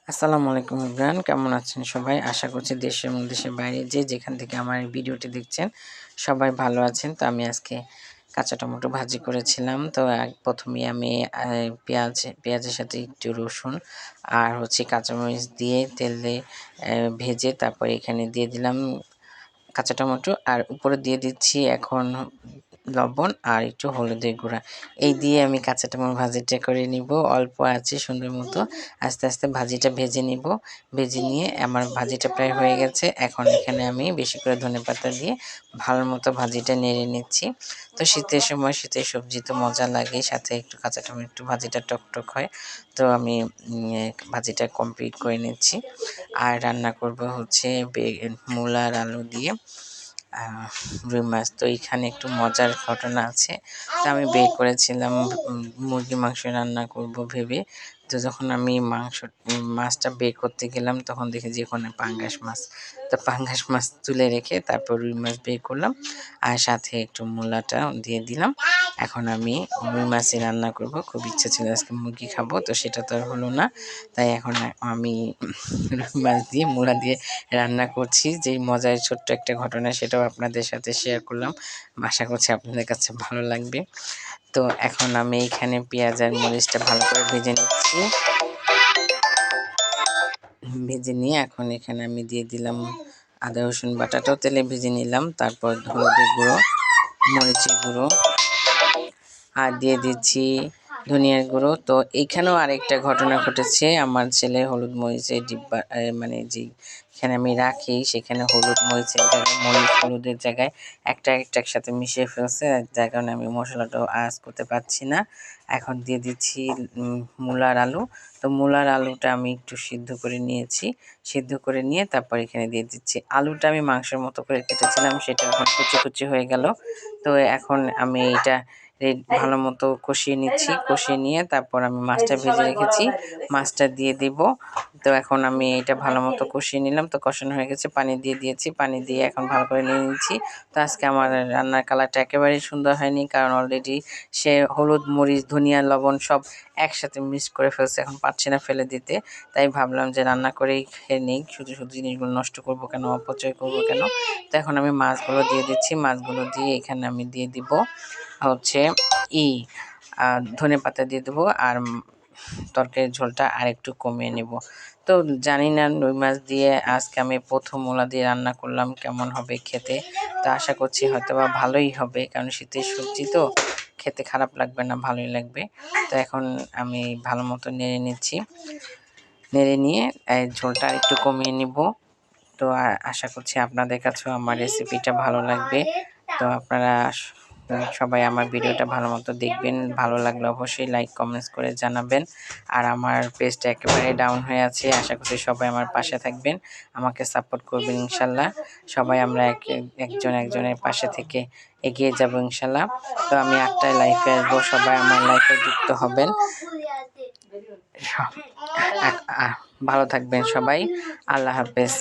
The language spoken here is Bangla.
আসসালামু আলাইকুম ইমরান, কেমন আছেন সবাই? আশা করছি দেশে এবং দেশের বাইরে যে যেখান থেকে আমার এই ভিডিওটি দেখছেন সবাই ভালো আছেন। তো আমি আজকে কাঁচা টমেটো ভাজি করেছিলাম। তো প্রথমেই আমি পেঁয়াজের সাথে একটু রসুন আর কাঁচামরিচ দিয়ে তেলে ভেজে তারপরে এখানে দিয়ে দিলাম কাঁচা টমেটো আর উপরে দিয়ে দিচ্ছি এখন লবণ আর একটু হলুদের গুঁড়া। এই দিয়ে আমি কাঁচা টমেটো ভাজিটা করে নিব। অল্প আছে সুন্দর মতো আস্তে আস্তে ভাজিটা ভেজে নিব। ভেজে নিয়ে আমার ভাজিটা প্রায় হয়ে গেছে। এখন এখানে আমি বেশি করে ধনেপাতা দিয়ে ভালো মতো ভাজিটা নেড়ে নিচ্ছি। তো শীতের সময় শীতের সবজি তো মজা লাগে, সাথে একটু কাঁচা টমেটো ভাজিটা টকটক হয়। তো আমি ভাজিটা কমপ্লিট করে নিচ্ছি। আর রান্না করব মূলা আর আলু দিয়ে রুই মাছ। তো এখানে একটু মজার ঘটনা আছে। তো আমি বের করেছিলাম মুরগি মাংস রান্না করব ভেবে। তো যখন আমি মাছটা বের করতে গেলাম তখন দেখি যে ওখানে পাঙ্গাস মাছ। তো পাঙ্গাস মাছ তুলে রেখে তারপর রুই মাছ বের করলাম আর সাথে একটু মূলাটা দিয়ে দিলাম। এখন আমি রুই মাছই রান্না করব। খুব ইচ্ছে ছিল আজকে মুরগি খাবো, তো সেটা তো আর হলো না। তাই এখন আমি রুই মাছ দিয়ে মূলা দিয়ে রান্না করছি। যেই মজার ছোট্ট একটা ঘটনা সেটাও আপনাদের সাথে শেয়ার করলাম। আশা করছি আপনাদের কাছে ভালো লাগবে। তো এখন আমি এখানে পেঁয়াজ আর মরিচটা ভালো করে ভেজে নিচ্ছি। ভেজে নিয়ে এখন এখানে আমি দিয়ে দিলাম আদা রসুন বাটাটাও তেলে ভেজে নিলাম। তারপর হলুদের গুঁড়ো, মরিচের গুঁড়ো আর দিয়ে দিচ্ছি ধনিয়ার গুঁড়ো। তো এইখানেও আরেকটা ঘটনা ঘটেছে। আমার ছেলে হলুদ মরিচের ডিব্বা যেখানে আমি রাখি সেখানে হলুদ মরিচের জায়গায় হলুদের জায়গায় একটা একসাথে মিশিয়ে ফেলছে, যার কারণে আমি মশলাটাও আঁচ করতে পারছি না। এখন দিয়ে দিচ্ছি মূলার আলু। তো মূলার আলুটা আমি একটু সিদ্ধ করে নিয়েছি। সিদ্ধ করে নিয়ে তারপর এখানে দিয়ে দিচ্ছি আলুটা আমি মাংসের মতো করে কেটেছিলাম, সেটা এখন কুচি কুচি হয়ে গেল। তো এখন আমি এটা ভালো মতো কষিয়ে নিচ্ছি। কষিয়ে নিয়ে তারপর আমি মাছটা ভেজে রেখেছি, মাছটা দিয়ে দিব। তো এখন আমি এটা ভালো মতো কষিয়ে নিলাম। তো কষানো হয়ে গেছে, পানি দিয়ে দিয়েছি। পানি দিয়ে এখন ভালো করে নিয়ে নিচ্ছি। তো আজকে আমার রান্নার কালারটা একেবারেই সুন্দর হয়নি, কারণ অলরেডি সে হলুদ মরিচ ধনিয়া লবণ সব একসাথে মিক্স করে ফেলছে। এখন পারছি না ফেলে দিতে, তাই ভাবলাম যে রান্না করেই খেয়ে নিই। শুধু শুধু জিনিসগুলো নষ্ট করবো কেন, অপচয় করবো কেন। তো এখন আমি মাছগুলো দিয়ে দিচ্ছি। মাছগুলো দিয়ে এখানে আমি দিয়ে দিব হচ্ছে ই ধনেপাতা দিয়ে দেবো আর তরকারির ঝোলটা আর একটু কমিয়ে নেব। তো জানি না রুই মাছ দিয়ে আজকে আমি প্রথম মূলা দিয়ে রান্না করলাম, কেমন হবে খেতে। তো আশা করছি হয়তো বা ভালোই হবে, কারণ শীতের সবজি তো খেতে খারাপ লাগবে না, ভালোই লাগবে। তো এখন আমি ভালো মতো নেড়ে নিচ্ছি। নেড়ে নিয়ে ঝোলটা একটু কমিয়ে নিব। তো আশা করছি আপনাদের কাছেও আমার রেসিপিটা ভালো লাগবে। তো আপনারা সবাই আমার ভিডিওটা ভালো মতো দেখবেন। ভালো লাগলে অবশ্যই লাইক কমেন্টস করে জানাবেন। আর আমার পেজটা একেবারে ডাউন হয়ে আছে, আশা করছি সবাই আমার পাশে থাকবেন, আমাকে সাপোর্ট করবেন ইনশাল্লাহ। সবাই আমরা একজনের পাশে থেকে এগিয়ে যাব ইনশাল্লাহ। তো আমি একটাই লাইফে আসবো, সবাই আমার লাইফে যুক্ত হবেন। ভালো থাকবেন সবাই। আল্লাহ হাফেজ।